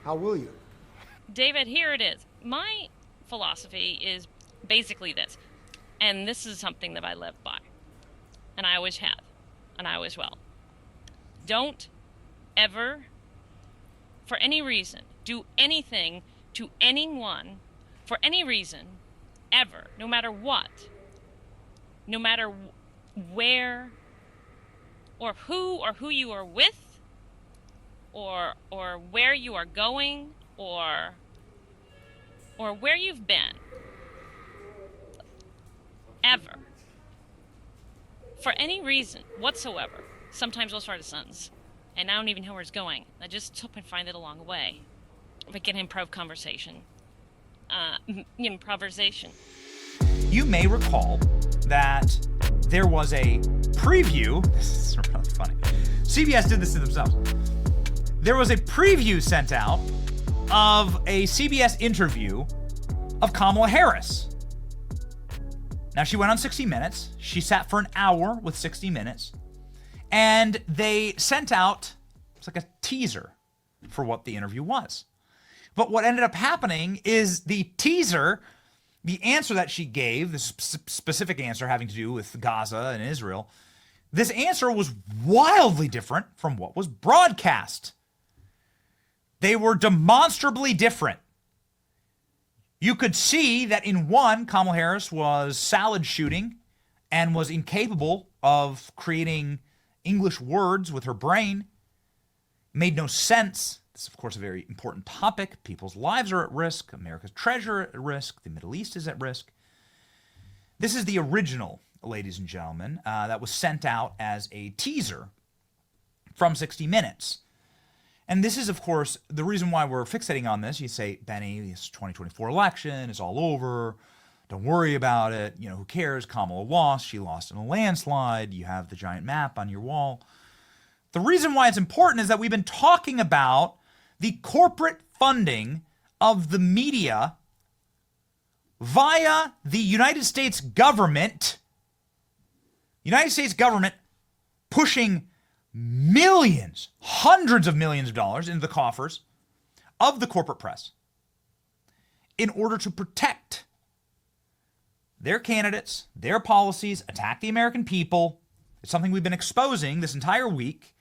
How will you? David, here it is. My philosophy is basically this, and this is something that I live by, and I always have, and I always will. Don't ever, for any reason, do anything to anyone for any reason, ever, no matter what, no matter where or who you are with, or where you are going, or where you've been, ever, for any reason whatsoever. Sometimes I'll start a sentence, and I don't even know where it's going. I just hope I find it along the way. If I get improv conversation, improvisation. You may recall that there was a preview. This is really funny. CBS did this to themselves. There was a preview sent out of a CBS interview of Kamala Harris. Now, she went on 60 Minutes. She sat for an hour with 60 Minutes. And they sent out, it's like a teaser for what the interview was. But what ended up happening is the teaser, the answer that she gave, this specific answer having to do with Gaza and Israel, this answer was wildly different from what was broadcast. They were demonstrably different. You could see that in one, Kamala Harris was salad shooting and was incapable of creating English words with her brain. Made no sense. This is, of course, a very important topic. People's lives are at risk. America's treasure at risk. The Middle East is at risk. This is the original, ladies and gentlemen, that was sent out as a teaser from 60 Minutes. And this is, of course, the reason why we're fixating on this. You say, Benny, this 2024 election is all over. Don't worry about it. You know, who cares? Kamala lost. She lost in a landslide. You have the giant map on your wall. The reason why it's important is that we've been talking about the corporate funding of the media via the United States government. United States government pushing millions, hundreds of millions of dollars into the coffers of the corporate press in order to protect their candidates, their policies, attack the American people. It's something we've been exposing this entire week,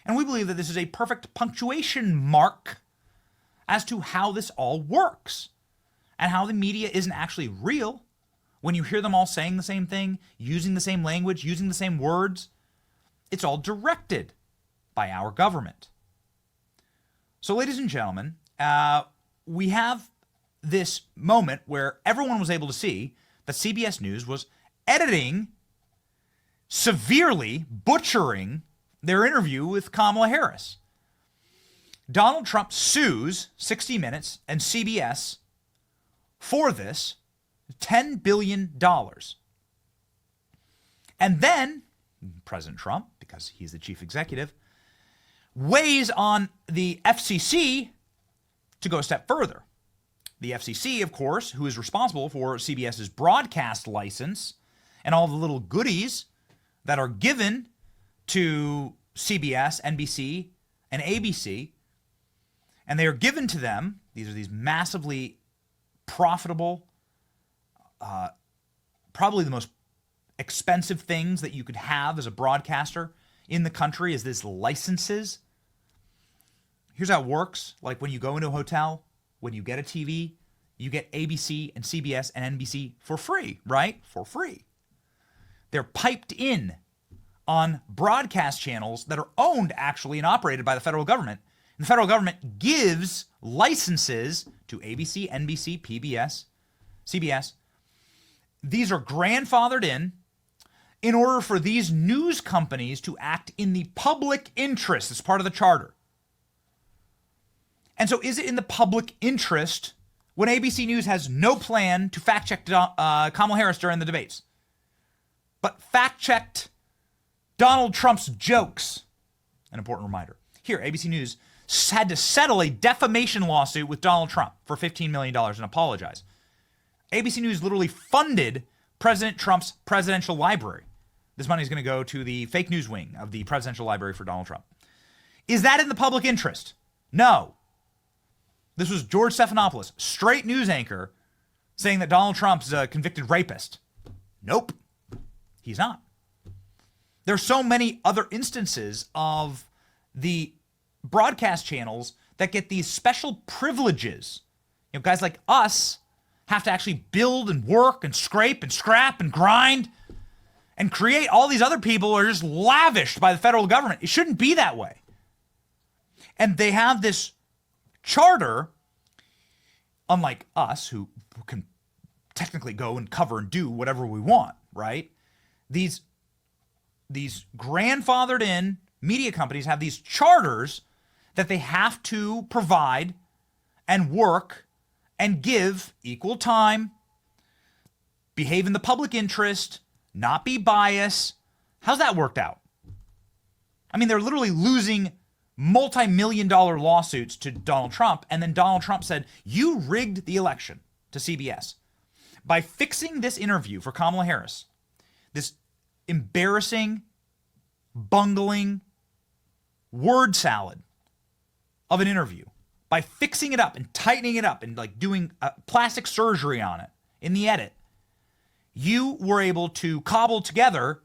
and we believe that this is a perfect punctuation mark as to how this all works and how the media isn't actually real. When you hear them all saying the same thing, using the same language, using the same words, it's all directed by our government. So, ladies and gentlemen, we have this moment where everyone was able to see that CBS News was editing, severely butchering their interview with Kamala Harris. Donald Trump sues 60 Minutes and CBS for this $10 billion. And then President Trump, because he's the chief executive, weighs on the FCC to go a step further. The FCC, of course, who is responsible for CBS's broadcast license and all the little goodies that are given to CBS, NBC, and ABC, and they are given to them. These are these massively profitable, probably the most expensive things that you could have as a broadcaster in the country is this licenses. Here's how it works. Like when you go into a hotel, when you get a TV, you get ABC and CBS and NBC for free, right? For free. They're piped in on broadcast channels that are owned actually and operated by the federal government. And the federal government gives licenses to ABC, NBC, PBS, CBS. These are grandfathered in order for these news companies to act in the public interest as part of the charter. And so is it in the public interest when ABC News has no plan to fact-check Kamala Harris during the debates, but fact-checked Donald Trump's jokes? An important reminder. Here, ABC News had to settle a defamation lawsuit with Donald Trump for $15 million and apologize. ABC News literally funded President Trump's presidential library. This money is going to go to the fake news wing of the presidential library for Donald Trump. Is that in the public interest? No. This was George Stephanopoulos, straight news anchor, saying that Donald Trump's a convicted rapist. Nope, he's not. There's so many other instances of the broadcast channels that get these special privileges. You know, guys like us have to actually build and work and scrape and scrap and grind and create. All these other people are just lavished by the federal government. It shouldn't be that way. And they have this charter, unlike us, who can technically go and cover and do whatever we want, right? These grandfathered in media companies have these charters that they have to provide and work and give equal time, behave in the public interest, not be biased. How's that worked out? I mean, they're literally losing multi-million-dollar lawsuits to Donald Trump, and then Donald Trump said, you rigged the election to CBS. By fixing this interview for Kamala Harris, this embarrassing, bungling word salad of an interview, by fixing it up and tightening it up and like doing plastic surgery on it in the edit, you were able to cobble together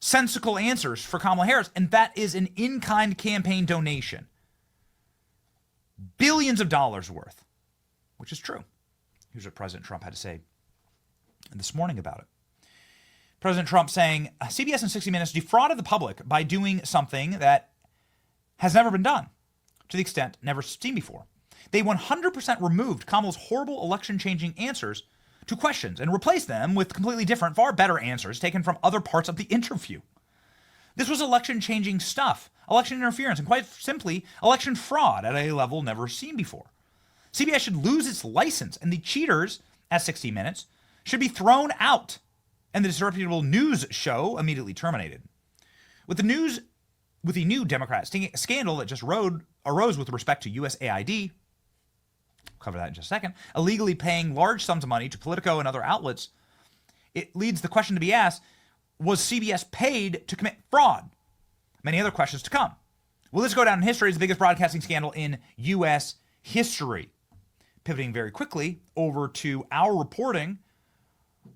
sensical answers for Kamala Harris, and that is an in-kind campaign donation. Billions of dollars worth, which is true. Here's what President Trump had to say this morning about it. President Trump saying, CBS and 60 Minutes defrauded the public by doing something that has never been done, to the extent never seen before. They 100% removed Kamala's horrible election-changing answers to questions and replaced them with completely different, far better answers taken from other parts of the interview. This was election-changing stuff, election interference, and quite simply, election fraud at a level never seen before. CBS should lose its license, and the cheaters at 60 Minutes should be thrown out, and the disreputable news show immediately terminated. With the new Democrat scandal that just arose with respect to USAID, cover that in just a second, illegally paying large sums of money to Politico and other outlets, it leads the question to be asked, was CBS paid to commit fraud? Many other questions to come. Will this go down in history as the biggest broadcasting scandal in U.S. history? Pivoting very quickly over to our reporting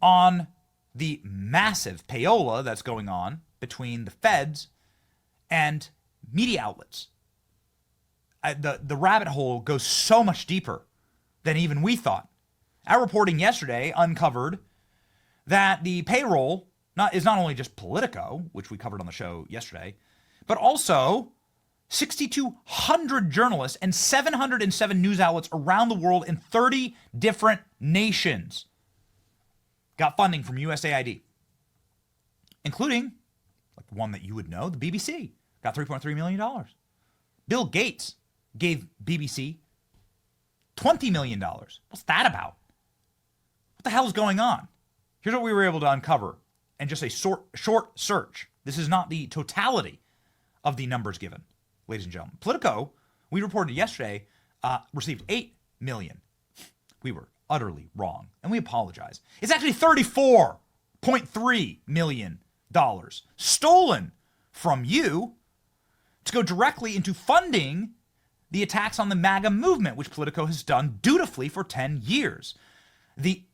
on the massive payola that's going on between the feds and media outlets. The rabbit hole goes so much deeper than even we thought. Our reporting yesterday uncovered that the payroll is not only just Politico, which we covered on the show yesterday, but also 6,200 journalists and 707 news outlets around the world in 30 different nations got funding from USAID, including, like one that you would know, the BBC got $3.3 million. Bill Gates gave BBC $20 million. What's that about? What the hell is going on? Here's what we were able to uncover in just a short search. This is not the totality of the numbers given, ladies and gentlemen. Politico, we reported yesterday, received $8 million. We were utterly wrong, and we apologize. It's actually $34.3 million stolen from you to go directly into funding the attacks on the MAGA movement, which Politico has done dutifully for 10 years. The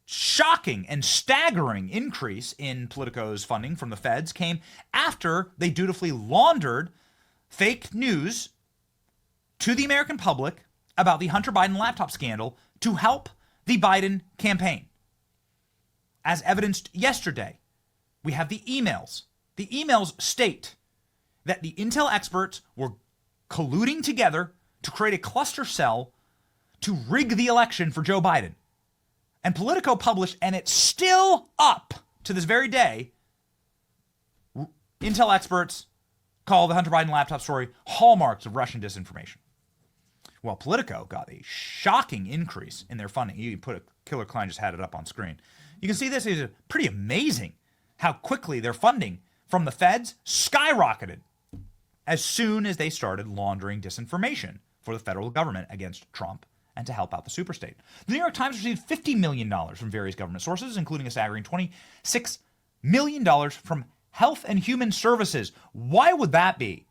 shocking and staggering increase in Politico's funding from the feds came after they dutifully laundered fake news to the American public about the Hunter Biden laptop scandal to help the Biden campaign. As evidenced yesterday, we have the emails. The emails state that the intel experts were colluding together to create a cluster cell to rig the election for Joe Biden. And Politico published, and it's still up to this very day, intel experts call the Hunter Biden laptop story hallmarks of Russian disinformation. Well, Politico got a shocking increase in their funding. You can put Killer Klein just had it up on screen. You can see this is pretty amazing how quickly their funding from the feds skyrocketed as soon as they started laundering disinformation for the federal government against Trump and to help out the superstate. The New York Times received $50 million from various government sources, including a staggering $26 million from Health and Human Services. Why would that be?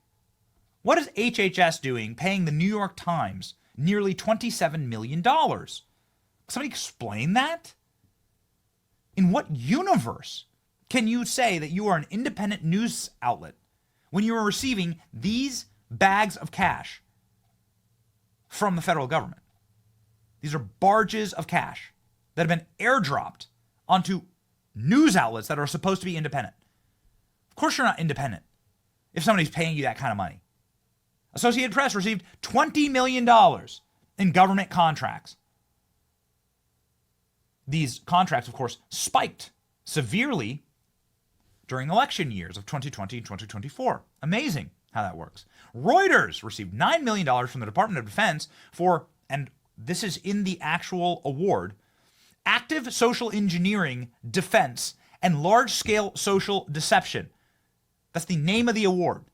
What is HHS doing paying the New York Times nearly $27 million? Somebody explain that? In what universe can you say that you are an independent news outlet when you are receiving these bags of cash from the federal government? These are barges of cash that have been airdropped onto news outlets that are supposed to be independent. Of course you're not independent if somebody's paying you that kind of money. Associated Press received $20 million in government contracts. These contracts, of course, spiked severely during election years of 2020 and 2024. Amazing how that works. Reuters received $9 million from the Department of Defense for, and this is in the actual award, active social engineering, defense, and large-scale social deception. That's the name of the award.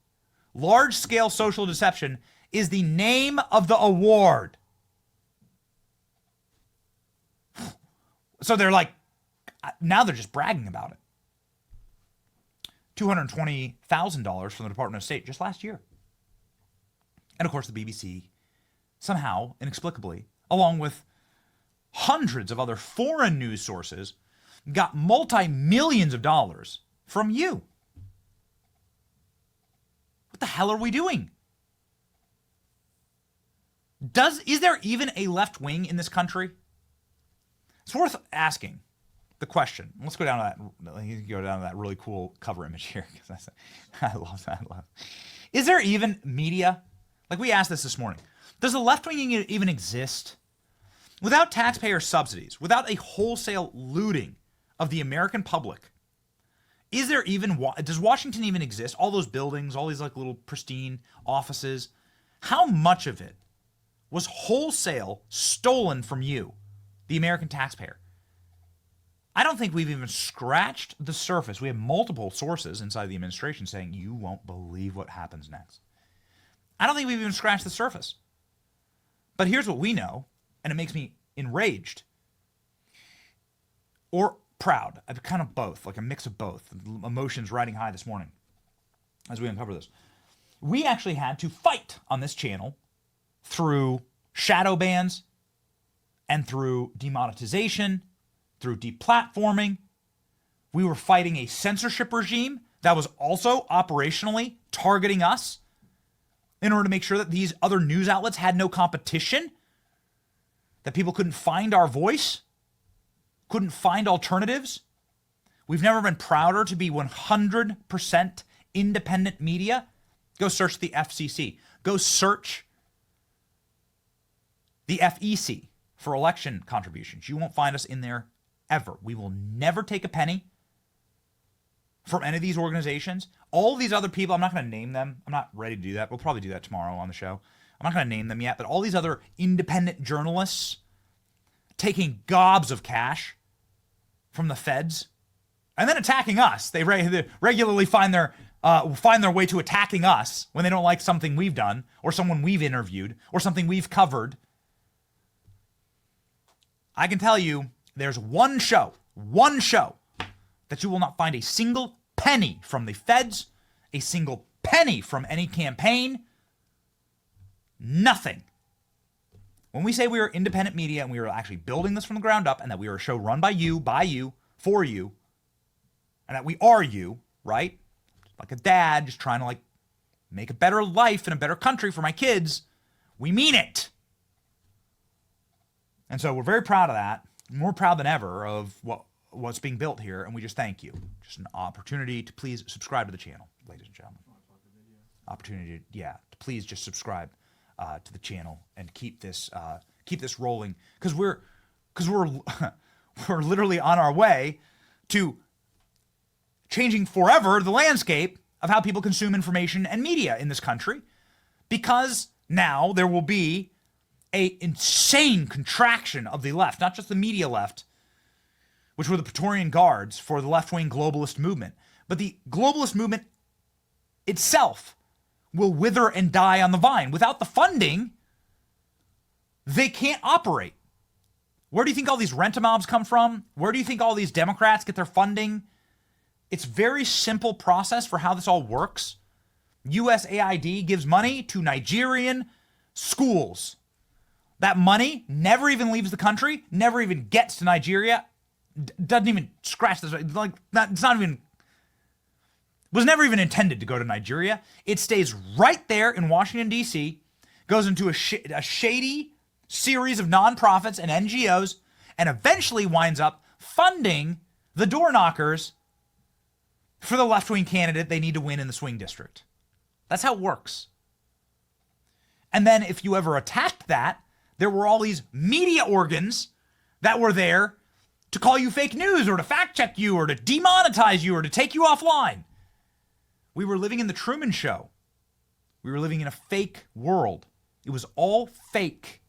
Large-scale social deception is the name of the award. So they're like, now they're just bragging about it. $220,000 from the Department of State just last year. And of course the BBC, somehow, inexplicably, along with hundreds of other foreign news sources, got multi-millions of dollars from you. What the hell are we doing? Is there even a left wing in this country? It's worth asking the question. Let's go down to that really cool cover image here. I love that. Is there even media? Like we asked this morning. Does the left wing even exist? Without taxpayer subsidies, without a wholesale looting of the American public, does Washington even exist? All those buildings, all these like little pristine offices, how much of it was wholesale stolen from you, the American taxpayer? I don't think we've even scratched the surface. We have multiple sources inside the administration saying, you won't believe what happens next. I don't think we've even scratched the surface. But here's what we know, and it makes me enraged or proud. I'm kind of both, like a mix of both. Emotions riding high this morning as we uncover this. We actually had to fight on this channel through shadow bans and through demonetization, through deplatforming. We were fighting a censorship regime that was also operationally targeting us in order to make sure that these other news outlets had no competition, that people couldn't find our voice, couldn't find alternatives. We've never been prouder to be 100% independent media. Go search the FCC. Go search the FEC for election contributions. You won't find us in there ever. We will never take a penny from any of these organizations. All of these other people, I'm not going to name them. I'm not ready to do that. We'll probably do that tomorrow on the show. I'm not going to name them yet, but all these other independent journalists taking gobs of cash from the feds and then attacking us. They regularly find their way to attacking us when they don't like something we've done or someone we've interviewed or something we've covered. I can tell you there's one show that you will not find a single penny from the feds, a single penny from any campaign, nothing. When we say we are independent media and we are actually building this from the ground up and that we are a show run by you, for you, and that we are you, right? Like a dad just trying to like make a better life and a better country for my kids, we mean it. And so we're very proud of that. More proud than ever of what's being built here, and we just thank you. Just an opportunity to please subscribe to the channel, ladies and gentlemen. Opportunity, to please just subscribe to the channel and keep this rolling, because we're literally on our way to changing forever the landscape of how people consume information and media in this country, because now there will be a insane contraction of the left, not just the media left, which were the Praetorian Guards for the left-wing globalist movement, but the globalist movement itself will wither and die on the vine. Without the funding, they can't operate. Where do you think all these rent-a-mobs come from? Where do you think all these Democrats get their funding? It's a very simple process for how this all works. USAID gives money to Nigerian schools. That money never even leaves the country, never even gets to Nigeria, doesn't even scratch this. Like, it's not even, was never even intended to go to Nigeria. It stays right there in Washington, D.C., goes into a shady series of nonprofits and NGOs, and eventually winds up funding the door knockers for the left-wing candidate they need to win in the swing district. That's how it works. And then if you ever attacked that, there were all these media organs that were there to call you fake news or to fact check you or to demonetize you or to take you offline. We were living in the Truman Show. We were living in a fake world. It was all fake.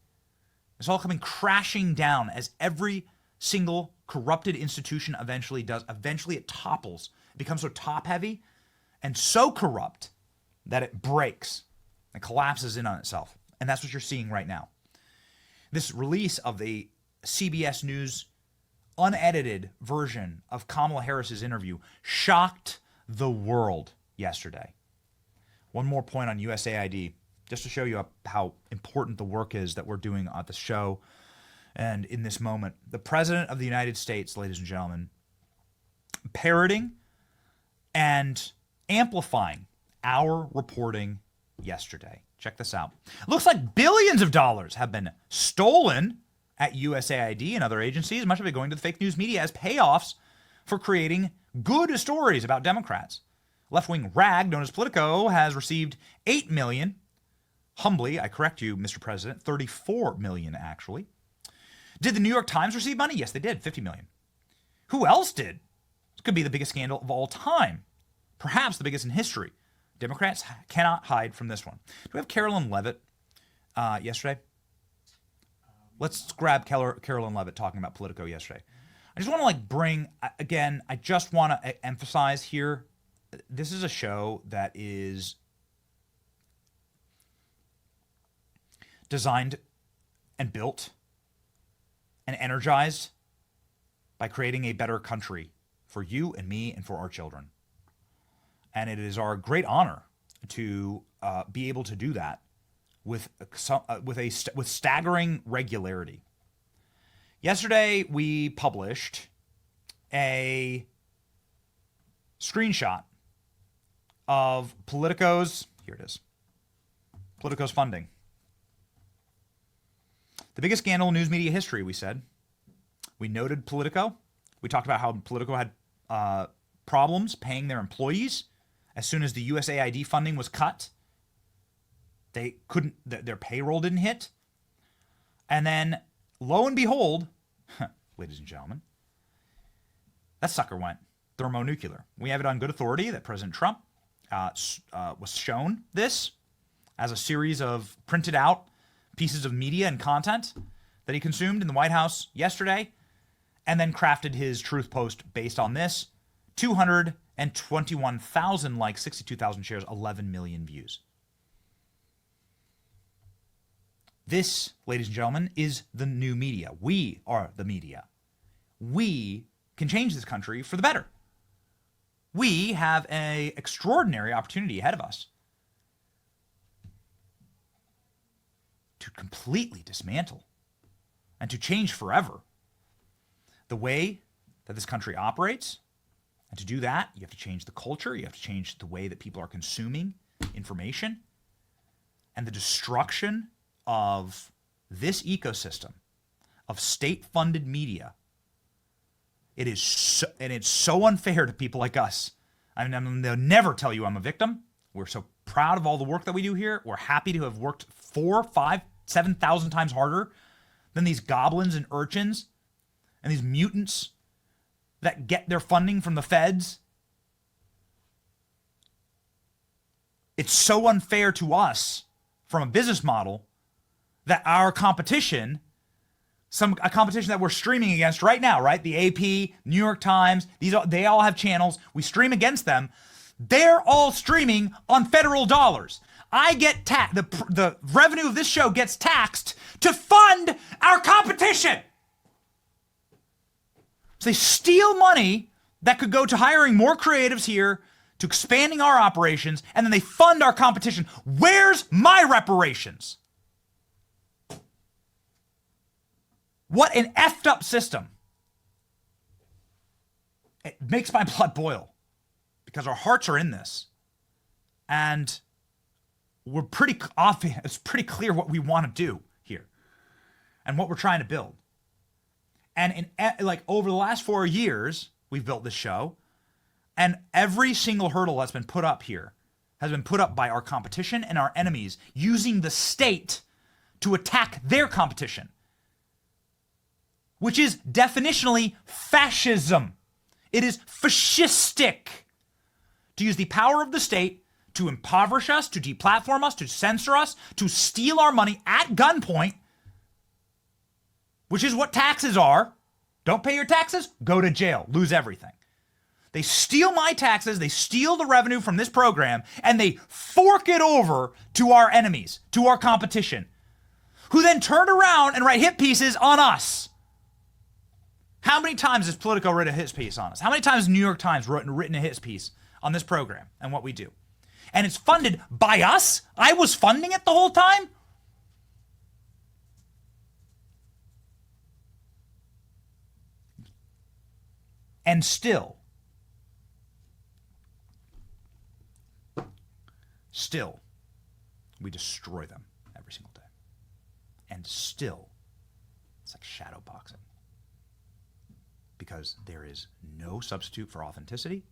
It's all coming crashing down as every single corrupted institution eventually does. Eventually it topples. It becomes so top-heavy and so corrupt that it breaks and collapses in on itself. And that's what you're seeing right now. This release of the CBS News unedited version of Kamala Harris's interview shocked the world yesterday. One more point on USAID, just to show you how important the work is that we're doing at the show and in this moment. The President of the United States, ladies and gentlemen, parroting and amplifying our reporting yesterday. Check this out. It looks like billions of dollars have been stolen at USAID and other agencies, much of it going to the fake news media as payoffs for creating good stories about Democrats. Left-wing rag known as Politico has received $8 million. Humbly, I correct you, Mr. President, $34 million actually. Did the New York Times receive money? Yes, they did, $50 million. Who else did? This could be the biggest scandal of all time. Perhaps the biggest in history. Democrats cannot hide from this one. Do we have Carolyn Levitt yesterday? Let's grab Carolyn Levitt talking about Politico yesterday. I just want to bring, again, I just want to emphasize here, this is a show that is designed and built and energized by creating a better country for you and me and for our children. And it is our great honor to be able to do that with staggering regularity. Yesterday, we published a screenshot of Politico's, here it is, Politico's funding. The biggest scandal in news media history, we said. We noted Politico. We talked about how Politico had problems paying their employees. As soon as the USAID funding was cut, they couldn't, their payroll didn't hit. And then, lo and behold, ladies and gentlemen, that sucker went thermonuclear. We have it on good authority that President Trump was shown this as a series of printed out pieces of media and content that he consumed in the White House yesterday, and then crafted his truth post based on this. 221,000 likes, 62,000 shares, 11 million views. This, ladies and gentlemen, is the new media. We are the media. We can change this country for the better. We have an extraordinary opportunity ahead of us to completely dismantle and to change forever the way that this country operates. And to do that, you have to change the culture. You have to change the way that people are consuming information. And the destruction of this ecosystem of state-funded media, it's so unfair to people like us. I mean, they'll never tell you I'm a victim. We're so proud of all the work that we do here. We're happy to have worked 4, 5, 7,000 times harder than these goblins and urchins and these mutants that get their funding from the FEDS. It's so unfair to us from a business model that our competition, a competition that we're streaming against right now, right? The AP, New York Times, they all have channels. We stream against them. They're all streaming on federal dollars. I get the revenue of this show gets taxed to fund our competition. So they steal money that could go to hiring more creatives here, to expanding our operations, and then they fund our competition. Where's my reparations? What an effed up system. It makes my blood boil because our hearts are in this. And we're pretty obvious, it's pretty clear what we want to do here and what we're trying to build. And over the last 4 years, we've built this show, and every single hurdle that's been put up here has been put up by our competition and our enemies using the state to attack their competition, which is definitionally fascism. It is fascistic to use the power of the state to impoverish us, to deplatform us, to censor us, to steal our money at gunpoint, which is what taxes are. Don't pay your taxes, go to jail, lose everything. They steal my taxes, they steal the revenue from this program, and they fork it over to our enemies, to our competition, who then turn around and write hit pieces on us. How many times has Politico written a hit piece on us? How many times has New York Times written a hit piece on this program and what we do? And it's funded by us? I was funding it the whole time? And still, we destroy them every single day. And still, it's like shadow boxing. Because there is no substitute for authenticity.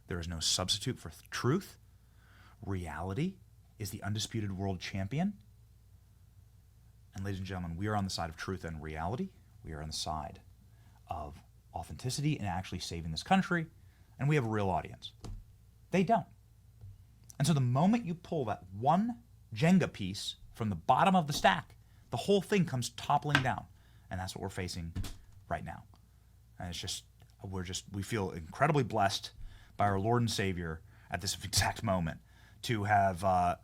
There is no substitute for truth. Reality is the undisputed world champion. And ladies and gentlemen, we are on the side of truth and reality. We are on the side of authenticity and actually saving this country. And we have a real audience. They don't. And so the moment you pull that one Jenga piece from the bottom of the stack, the whole thing comes toppling down. And that's what we're facing right now. And it's just, we feel incredibly blessed by our Lord and Savior at this exact moment to have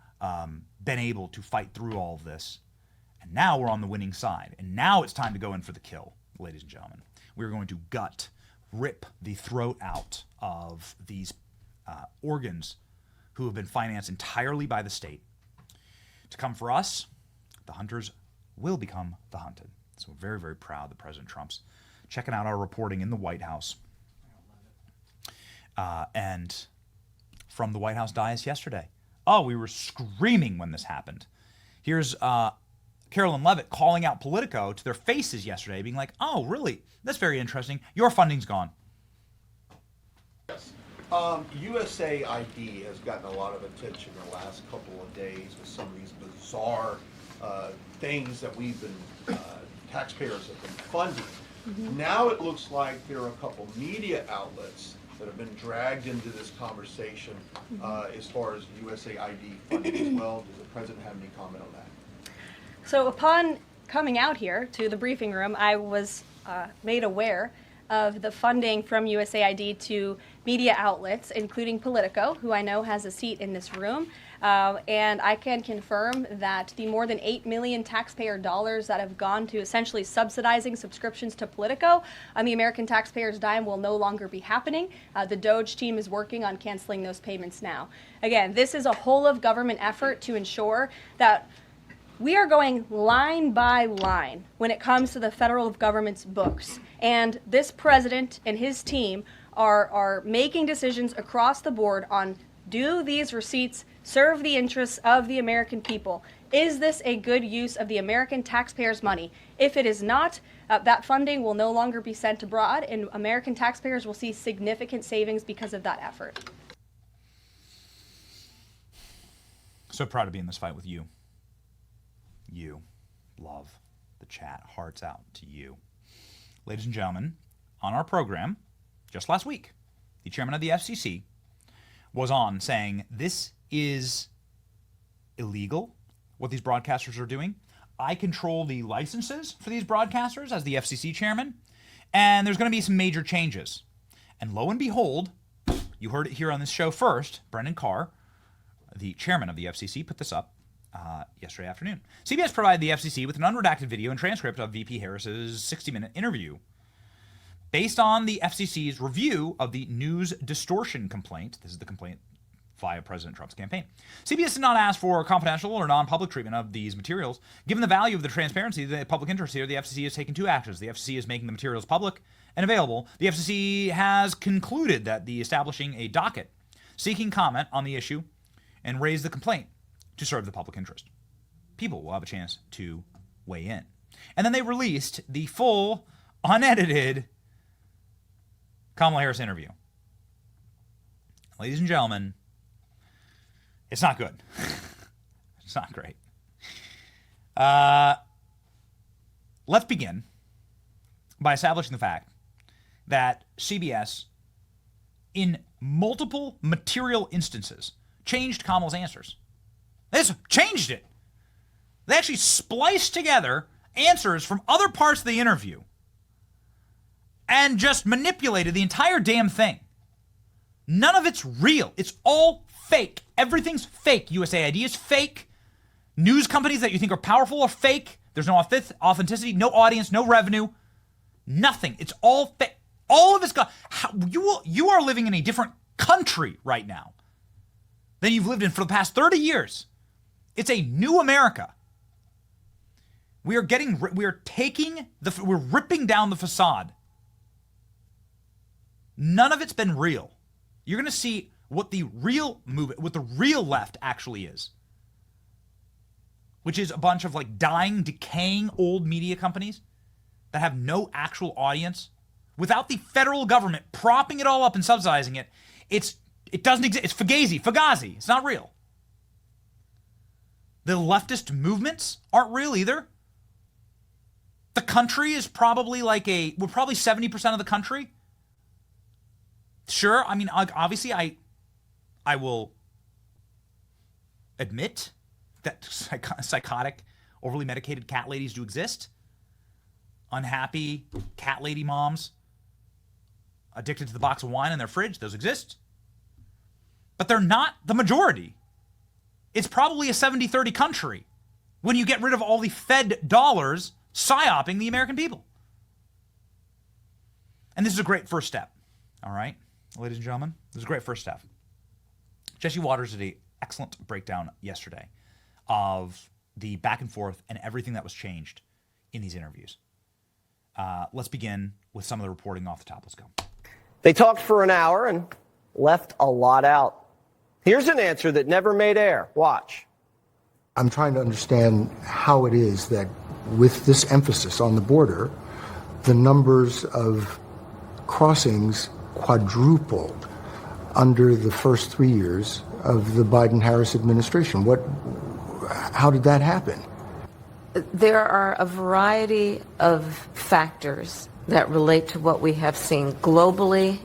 been able to fight through all of this. And now we're on the winning side. And now it's time to go in for the kill, ladies and gentlemen. We're going to rip the throat out of these organs who have been financed entirely by the state. To come for us, the hunters will become the hunted. So we're very, very proud that President Trump's checking out our reporting in the White House. And from the White House dais yesterday. Oh, we were screaming when this happened. Here's Carolyn Levitt calling out Politico to their faces yesterday, being like, oh, really? That's very interesting. Your funding's gone. Yes. USAID has gotten a lot of attention in the last couple of days with some of these bizarre things that we've been, taxpayers have been funding. Mm-hmm. Now it looks like there are a couple media outlets that have been dragged into this conversation as far as USAID funding as well. Does the President have any comment on that? So upon coming out here to the briefing room, I was made aware of the funding from USAID to media outlets, including Politico, who I know has a seat in this room. And I can confirm that the more than 8 million taxpayer dollars that have gone to essentially subsidizing subscriptions to Politico on the American taxpayers' dime will no longer be happening. The DOJ team is working on canceling those payments now. Again, this is a whole of government effort to ensure that we are going line by line when it comes to the federal government's books. And this president and his team are making decisions across the board on, do these receipts serve the interests of the American people? Is this a good use of the American taxpayers' money? If it is not, that funding will no longer be sent abroad, and American taxpayers will see significant savings because of that effort. So proud to be in this fight with you. You. Love. The chat. Hearts out to you. Ladies and gentlemen, on our program, just last week, the chairman of the FCC was on saying this is illegal, what these broadcasters are doing. I control the licenses for these broadcasters as the FCC chairman, and there's going to be some major changes. And lo and behold, you heard it here on this show first, Brendan Carr, the chairman of the FCC, put this up yesterday afternoon. CBS provided the FCC with an unredacted video and transcript of VP Harris's 60-minute interview. based on the FCC's review of the news distortion complaint. This is the complaint via President Trump's campaign. CBS did not ask for confidential or non-public treatment of these materials. Given the value of the transparency, the public interest here, the FCC has taken two actions. The FCC is making the materials public and available. The FCC has concluded that the establishing a docket seeking comment on the issue and raise the complaint to serve the public interest. People will have a chance to weigh in. And then they released the full, unedited Kamala Harris interview. Ladies and gentlemen, it's not good. It's not great. Let's begin by establishing the fact that CBS, in multiple material instances, changed Kamala's answers. They just changed it. They actually spliced together answers from other parts of the interview and just manipulated the entire damn thing. None of it's real. It's all fake. Everything's fake. USAID is fake. News companies that you think are powerful are fake. There's no authenticity, no audience, no revenue, nothing. It's all fake. All of it's gone. You are living in a different country right now than you've lived in for the past 30 years. It's a new America. We're ripping down the facade. None of it's been real. You're going to see what the real movement, what the real left actually is, which is a bunch of like dying, decaying old media companies that have no actual audience. Without the federal government propping it all up and subsidizing it, it doesn't exist. It's Fugazi. It's not real. The leftist movements aren't real either. The country is probably we're probably 70% of the country. Sure, I mean, obviously I will admit that psychotic, overly medicated cat ladies do exist. Unhappy cat lady moms addicted to the box of wine in their fridge, those exist. But they're not the majority. It's probably a 70-30 country when you get rid of all the Fed dollars psyoping the American people. And this is a great first step, all right? Ladies and gentlemen, this is a great first step. Jesse Waters did an excellent breakdown yesterday of the back and forth and everything that was changed in these interviews. Let's begin with some of the reporting off the top. Let's go. They talked for an hour and left a lot out. Here's an answer that never made air. Watch. I'm trying to understand how it is that with this emphasis on the border, the numbers of crossings quadrupled under the first 3 years of the Biden-Harris administration. How did that happen? There are a variety of factors that relate to what we have seen globally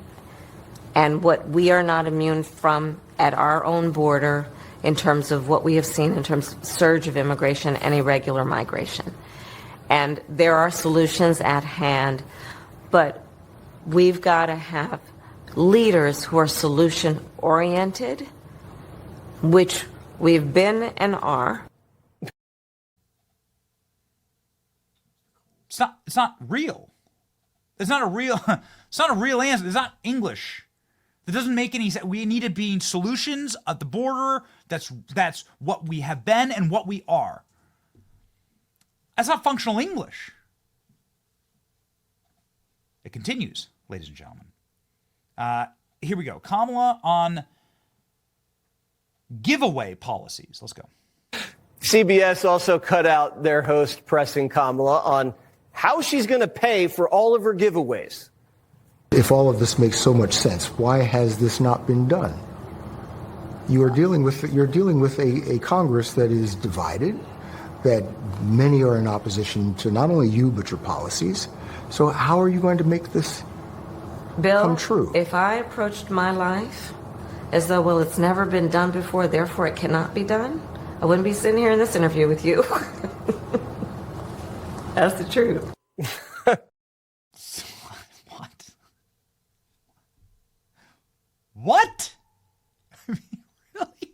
and what we are not immune from at our own border in terms of what we have seen in terms of surge of immigration and irregular migration. And there are solutions at hand, but we've got to have leaders who are solution-oriented, which we've been and are. It's not real. It's not a real answer. It's not English. That doesn't make any sense. We need to be solutions at the border. That's what we have been and what we are. That's not functional English. It continues, ladies and gentlemen. Here we go. Kamala on giveaway policies. Let's go. CBS also cut out their host pressing Kamala on how she's going to pay for all of her giveaways. If all of this makes so much sense, why has this not been done? You're dealing with a Congress that is divided, that many are in opposition to not only you but your policies. So how are you going to make this come true? Bill, if I approached my life as though, well, it's never been done before, therefore it cannot be done, I wouldn't be sitting here in this interview with you. That's the truth. What? I mean, really?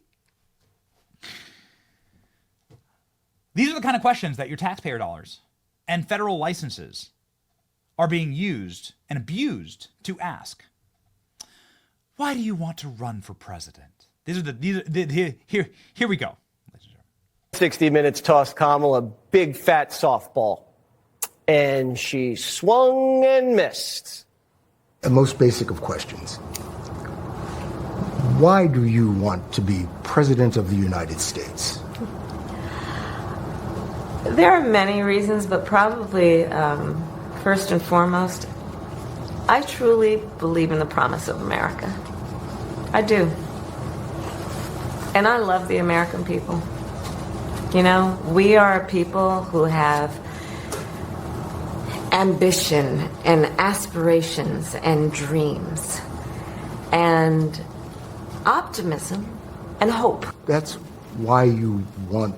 These are the kind of questions that your taxpayer dollars and federal licenses are being used and abused to ask, why do you want to run for president? Here we go. 60 Minutes tossed Kamala a big fat softball, and she swung and missed. The most basic of questions. Why do you want to be president of the United States? There are many reasons, but probably first and foremost, I truly believe in the promise of America. I do. And I love the American people. You know, we are a people who have ambition and aspirations and dreams and optimism and hope. That's why you want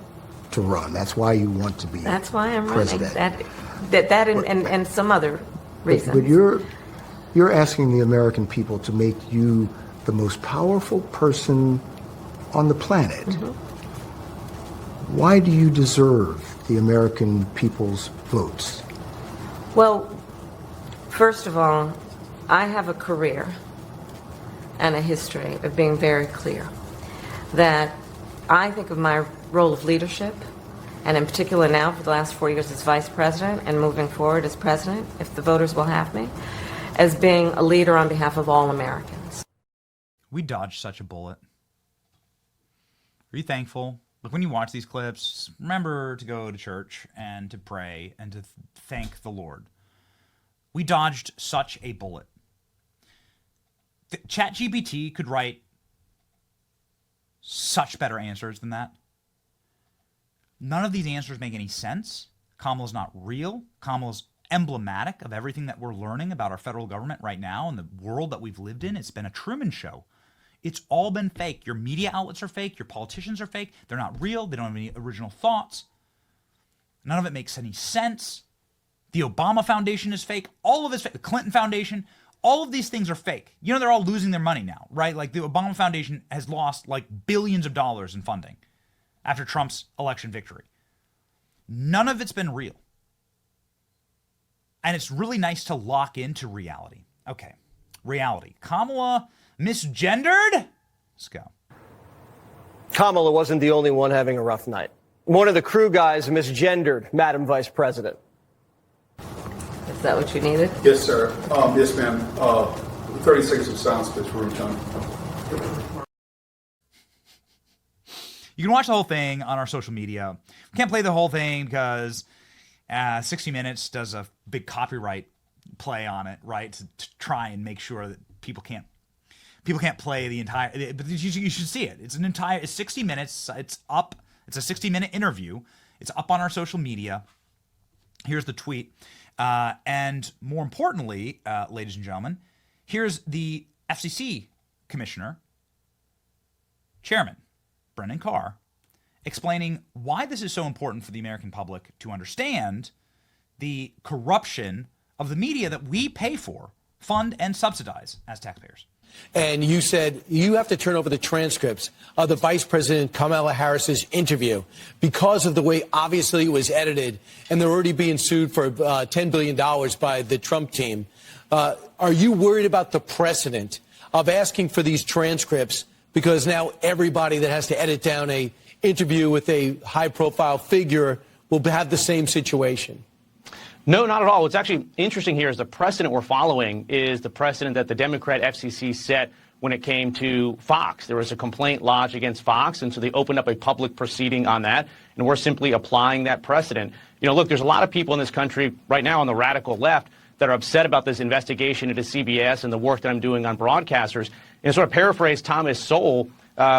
to run. That's why you want to be That's why I'm president. running. That and some other reasons. But you're asking the American people to make you the most powerful person on the planet. Mm-hmm. Why do you deserve the American people's votes? Well, first of all, I have a career and a history of being very clear that I think of my role of leadership, and in particular now for the last 4 years as vice president and moving forward as president, if the voters will have me, as being a leader on behalf of all Americans. We dodged such a bullet. Are you thankful? Look, when you watch these clips, remember to go to church and to pray and to thank the Lord. We dodged such a bullet. ChatGPT could write such better answers than that. None of these answers make any sense. Kamala's not real. Kamala's emblematic of everything that we're learning about our federal government right now and the world that we've lived in. It's been a Truman Show. It's all been fake. Your media outlets are fake. Your politicians are fake. They're not real. They don't have any original thoughts. None of it makes any sense. The Obama Foundation is fake. All of it's fake. The Clinton Foundation, all of these things are fake. You know, they're all losing their money now, right? Like the Obama Foundation has lost like billions of dollars in funding after Trump's election victory. None of it's been real. And it's really nice to lock into reality. Okay, reality. Kamala misgendered? Let's go. Kamala wasn't the only one having a rough night. One of the crew guys misgendered Madam Vice President. Is that what you needed? Yes, sir. Yes, ma'am. 30 seconds of silence, please, for time. You can watch the whole thing on our social media. We can't play the whole thing because 60 Minutes does a big copyright play on it, right? To try and make sure that people can't play the entire, but you should see it. It's 60 minutes. It's up. It's a 60-minute interview. It's up on our social media. Here's the tweet. And more importantly, ladies and gentlemen, here's the FCC commissioner, chairman, Brendan Carr, explaining why this is so important for the American public to understand the corruption of the media that we pay for, fund, and subsidize as taxpayers. And you said you have to turn over the transcripts of the Vice President Kamala Harris's interview because of the way, obviously, it was edited, and they're already being sued for $10 billion by the Trump team. Are you worried about the precedent of asking for these transcripts because now everybody that has to edit down a interview with a high-profile figure will have the same situation? No, not at all. What's actually interesting here is the precedent we're following is the precedent that the Democrat FCC set when it came to Fox. There was a complaint lodged against Fox, and so they opened up a public proceeding on that, and we're simply applying that precedent. You know, look, there's a lot of people in this country right now on the radical left that are upset about this investigation into CBS and the work that I'm doing on broadcasters. And sort of paraphrase Thomas Sowell,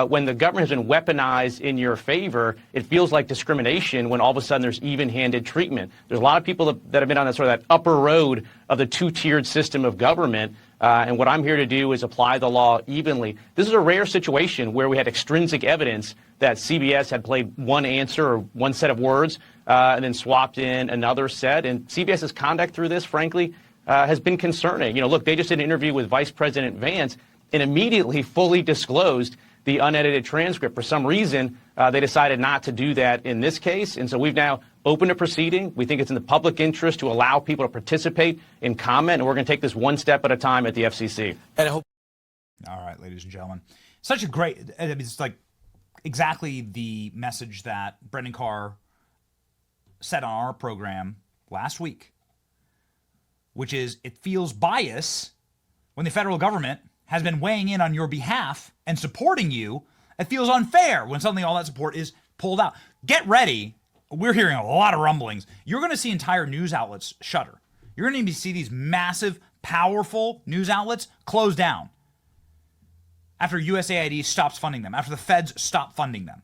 when the government has been weaponized in your favor, it feels like discrimination when all of a sudden there's even-handed treatment. There's a lot of people that have been on that sort of that upper road of the two-tiered system of government, and what I'm here to do is apply the law evenly. This is a rare situation where we had extrinsic evidence that CBS had played one answer or one set of words and then swapped in another set, and CBS's conduct through this, frankly, has been concerning. You know, look, they just did an interview with Vice President Vance and immediately fully disclosed the unedited transcript. For some reason, they decided not to do that in this case, and so we've now open a proceeding. We think it's in the public interest to allow people to participate in comment, and we're going to take this one step at a time at the FCC. And I hope. All right, ladies and gentlemen. Such a great, I mean, it's like exactly the message that Brendan Carr said on our program last week, which is it feels bias when the federal government has been weighing in on your behalf and supporting you. It feels unfair when suddenly all that support is pulled out. Get ready. We're hearing a lot of rumblings. You're going to see entire news outlets shutter. You're going to see these massive, powerful news outlets close down after USAID stops funding them, after the feds stop funding them.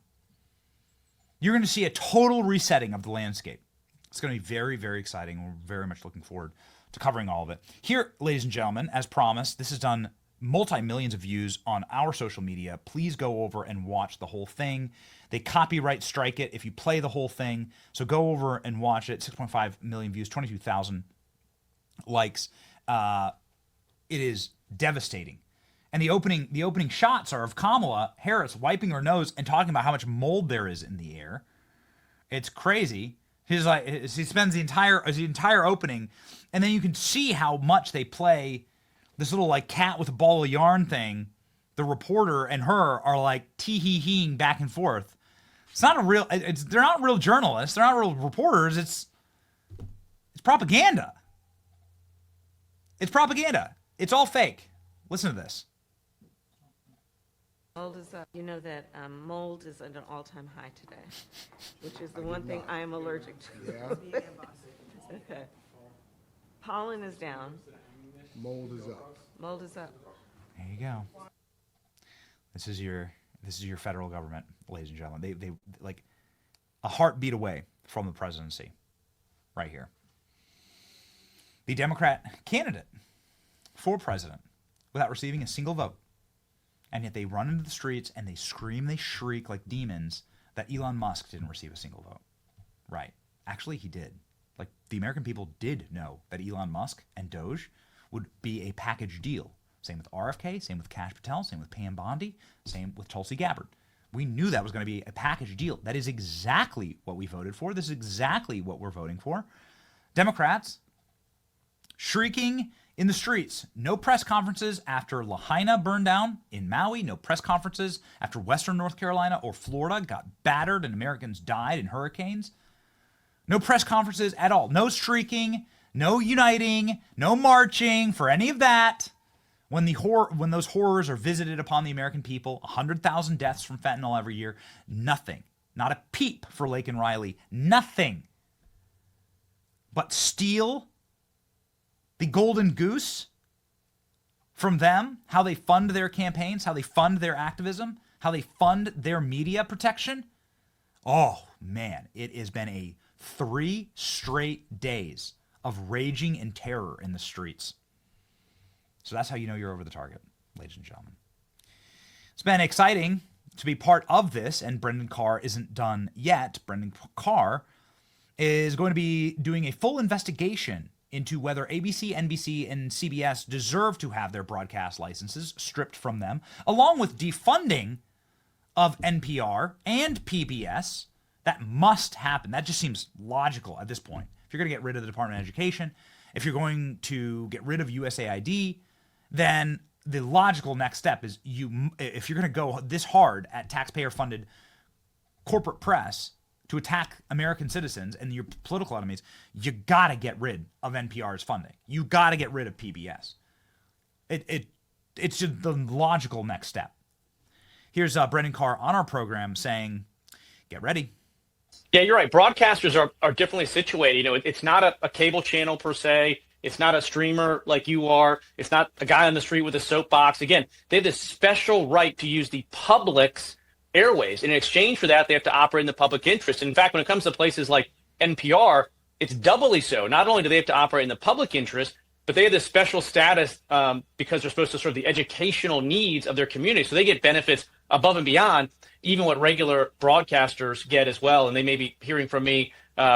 You're going to see a total resetting of the landscape. It's going to be very, very exciting. We're very much looking forward to covering all of it. Here, ladies and gentlemen, as promised, this has done multi-millions of views on our social media. Please go over and watch the whole thing. They copyright strike it if you play the whole thing. So go over and watch it. 6.5 million views, 22,000 likes. It is devastating. And the opening shots are of Kamala Harris wiping her nose and talking about how much mold there is in the air. It's crazy. She's like, she spends the entire opening, and then you can see how much they play this little like cat with a ball of yarn thing. The reporter and her are like tee-hee-heeing back and forth. It's not a real. They're not real journalists. They're not real reporters. It's propaganda. It's propaganda. It's all fake. Listen to this. Mold is up. You know that mold is at an all-time high today, which is the one thing I am allergic to. Yeah. Okay. Pollen is down. Mold is up. Mold is up. There you go. This is your federal government, ladies and gentlemen. They like a heartbeat away from the presidency, right here. The Democrat candidate for president without receiving a single vote. And yet they run into the streets and they scream, they shriek like demons that Elon Musk didn't receive a single vote. Right. Actually, he did. Like, the American people did know that Elon Musk and Doge would be a package deal. Same with RFK, same with Kash Patel, same with Pam Bondi, same with Tulsi Gabbard. We knew that was going to be a package deal. That is exactly what we voted for. This is exactly what we're voting for. Democrats shrieking in the streets. No press conferences after Lahaina burned down in Maui. No press conferences after Western North Carolina or Florida got battered and Americans died in hurricanes. No press conferences at all. No shrieking, no uniting, no marching for any of that. When those horrors are visited upon the American people, 100,000 deaths from fentanyl every year, nothing. Not a peep for Lake and Riley. Nothing. But steal the golden goose from them, how they fund their campaigns, how they fund their activism, how they fund their media protection. Oh, man, it has been a 3 straight days of raging and terror in the streets. So that's how you know you're over the target, ladies and gentlemen. It's been exciting to be part of this, and Brendan Carr isn't done yet. Brendan Carr is going to be doing a full investigation into whether ABC, NBC, and CBS deserve to have their broadcast licenses stripped from them, along with defunding of NPR and PBS. That must happen. That just seems logical at this point. If you're going to get rid of the Department of Education, if you're going to get rid of USAID, then the logical next step is if you're going to go this hard at taxpayer-funded corporate press to attack American citizens and your political enemies, you got to get rid of NPR's funding. You got to get rid of PBS. It's just the logical next step. Here's Brendan Carr on our program saying, get ready. Yeah, you're right. Broadcasters are differently situated. You know, it's not a cable channel per se. It's not a streamer like you are. It's not a guy on the street with a soapbox. Again, they have this special right to use the public's airways. In exchange for that, they have to operate in the public interest. In fact, when it comes to places like NPR, it's doubly so. Not only do they have to operate in the public interest, but they have this special status because they're supposed to serve the educational needs of their community. So they get benefits above and beyond even what regular broadcasters get as well. And they may be hearing from me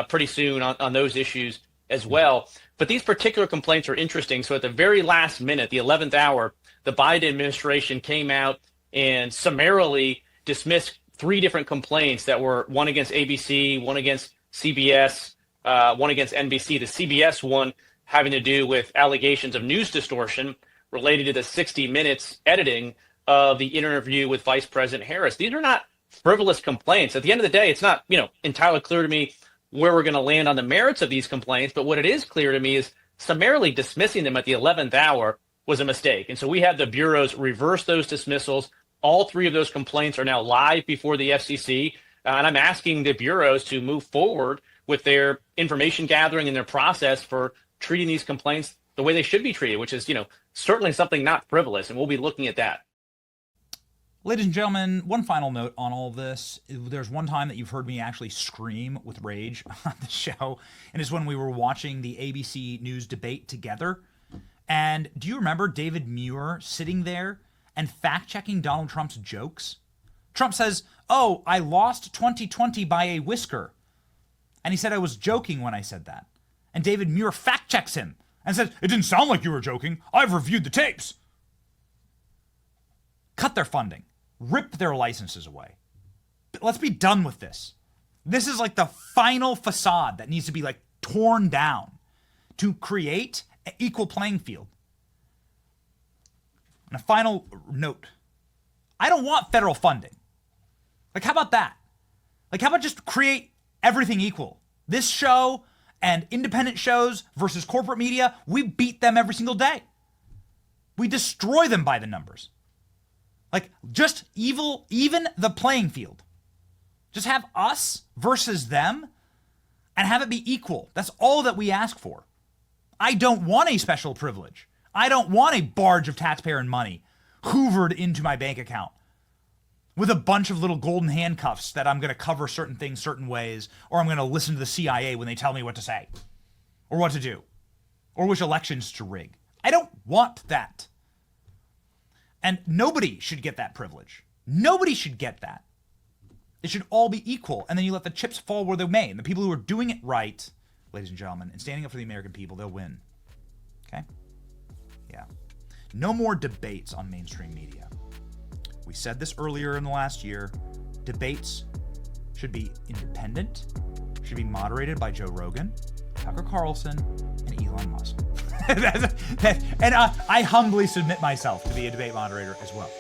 pretty soon on those issues as well. But these particular complaints are interesting. So at the very last minute, the 11th hour, the Biden administration came out and summarily dismissed 3 different complaints that were one against ABC, one against CBS, one against NBC. The CBS one having to do with allegations of news distortion related to the 60 Minutes editing of the interview with Vice President Harris. These are not frivolous complaints. At the end of the day, it's not, entirely clear to me where we're going to land on the merits of these complaints, but what it is clear to me is summarily dismissing them at the 11th hour was a mistake. And so we had the bureaus reverse those dismissals. All three of those complaints are now live before the FCC, and I'm asking the bureaus to move forward with their information gathering and their process for treating these complaints the way they should be treated, which is, certainly something not frivolous, and we'll be looking at that. Ladies and gentlemen, one final note on all this. There's one time that you've heard me actually scream with rage on the show, and it's when we were watching the ABC News debate together. And do you remember David Muir sitting there and fact-checking Donald Trump's jokes? Trump says, "Oh, I lost 2020 by a whisker." And he said I was joking when I said that. And David Muir fact-checks him and says, "It didn't sound like you were joking. I've reviewed the tapes." Cut their funding. Rip their licenses away. Let's be done with this. This is like the final facade that needs to be torn down to create an equal playing field. And a final note. I don't want federal funding. How about that? How about just create everything equal? This show and independent shows versus corporate media, we beat them every single day. We destroy them by the numbers. Just even the playing field. Just have us versus them and have it be equal. That's all that we ask for. I don't want a special privilege. I don't want a barge of taxpayer money hoovered into my bank account with a bunch of little golden handcuffs that I'm going to cover certain things certain ways, or I'm going to listen to the CIA when they tell me what to say or what to do or which elections to rig. I don't want that. And nobody should get that privilege. Nobody should get that. It should all be equal. And then you let the chips fall where they may. And the people who are doing it right, ladies and gentlemen, and standing up for the American people, they'll win. Okay? Yeah. No more debates on mainstream media. We said this earlier in the last year. Debates should be independent, should be moderated by Joe Rogan, Tucker Carlson, and Elon Musk. And I humbly submit myself to be a debate moderator as well.